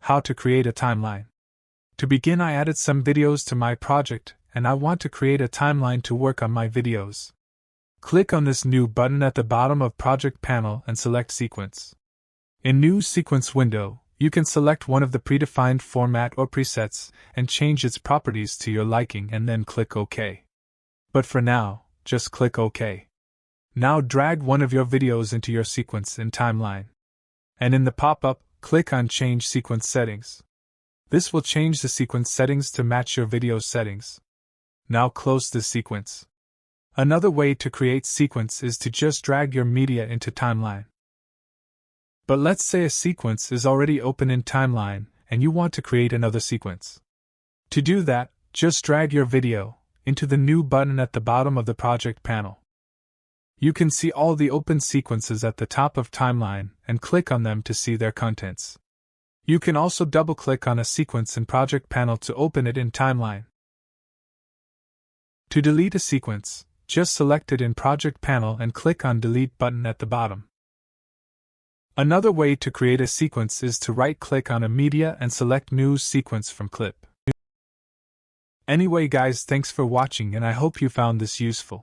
How to create a timeline. To begin, I added some videos to my project, and I want to create a timeline to work on my videos. Click on this new button at the bottom of Project panel and select Sequence. In New Sequence window, you can select one of the predefined format or presets and change its properties to your liking and then click OK. But for now, just click OK. Now drag one of your videos into your sequence in timeline. And in the pop-up, click on Change Sequence Settings. This will change the sequence settings to match your video settings. Now close this sequence. Another way to create sequence is to just drag your media into timeline. But let's say a sequence is already open in timeline and you want to create another sequence. To do that, just drag your video into the New button at the bottom of the project panel. You can see all the open sequences at the top of timeline and click on them to see their contents. You can also double-click on a sequence in project panel to open it in timeline. To delete a sequence, just select it in project panel and click on Delete button at the bottom. Another way to create a sequence is to right-click on a media and select New Sequence from Clip. Anyway guys, thanks for watching and I hope you found this useful.